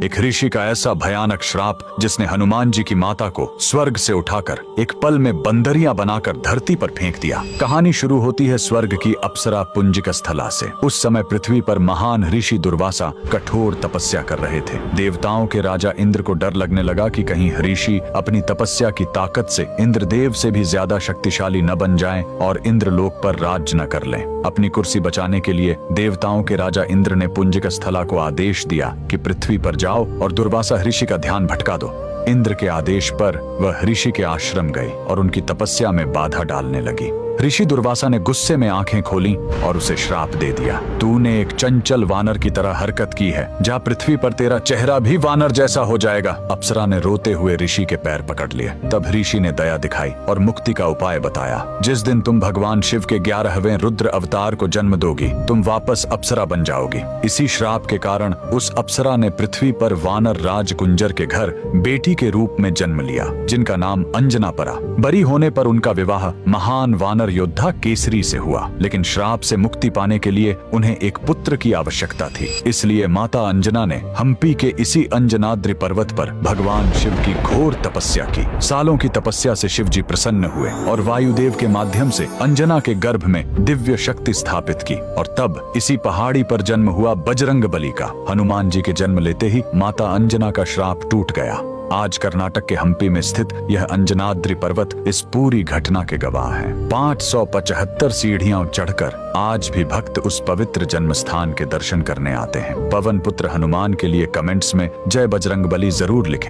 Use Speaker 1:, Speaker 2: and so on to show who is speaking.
Speaker 1: एक ऋषि का ऐसा भयानक श्राप जिसने हनुमान जी की माता को स्वर्ग से उठाकर एक पल में बंदरिया बनाकर धरती पर फेंक दिया। कहानी शुरू होती है स्वर्ग की अप्सरा पुंजिक स्थला से। उस समय पृथ्वी पर महान ऋषि दुर्वासा कठोर तपस्या कर रहे थे। देवताओं के राजा इंद्र को डर लगने लगा कि कहीं ऋषि अपनी तपस्या की ताकत से इंद्रदेव से भी ज्यादा शक्तिशाली न बन जाएं और इंद्रलोक पर राज न कर लें। अपनी कुर्सी बचाने के लिए देवताओं के राजा इंद्र ने पुंजिक स्थला को आदेश दिया कि पृथ्वी पर जाओ और दुर्वासा ऋषि का ध्यान भटका दो। इंद्र के आदेश पर वह ऋषि के आश्रम गई और उनकी तपस्या में बाधा डालने लगी। ऋषि दुर्वासा ने गुस्से में आंखें खोली और उसे श्राप दे दिया। तूने एक चंचल वानर की तरह हरकत की है, जा पृथ्वी पर तेरा चेहरा भी वानर जैसा हो जाएगा। अप्सरा ने रोते हुए ऋषि के पैर पकड़ लिए। तब ऋषि ने दया दिखाई और मुक्ति का उपाय बताया। जिस दिन तुम भगवान शिव के 11वें रुद्र अवतार को जन्म दोगी, तुम वापस अप्सरा बन जाओगी। इसी श्राप के कारण उस अप्सरा ने पृथ्वी पर वानर राज कुंजर के घर बेटी के रूप में जन्म लिया, जिनका नाम अंजना पड़ा। बरी होने पर उनका विवाह महान वानर योद्धा केसरी से हुआ, लेकिन श्राप से मुक्ति पाने के लिए उन्हें एक पुत्र की आवश्यकता थी। इसलिए माता अंजना ने हम्पी के इसी अंजनाद्रि पर्वत पर भगवान शिव की घोर तपस्या की। सालों की तपस्या से शिव जी प्रसन्न हुए और वायुदेव के माध्यम से अंजना के गर्भ में दिव्य शक्ति स्थापित की। और तब इसी पहाड़ी पर जन्म हुआ बजरंग बली का। हनुमान जी के जन्म लेते ही माता अंजना का श्राप टूट गया। आज कर्नाटक के हम्पी में स्थित यह अंजनाद्रि पर्वत इस पूरी घटना के गवाह है। 575 सीढ़ियां चढ़कर आज भी भक्त उस पवित्र जन्म स्थान के दर्शन करने आते हैं। पवन पुत्र हनुमान के लिए कमेंट्स में जय बजरंग बली जरूर लिखें।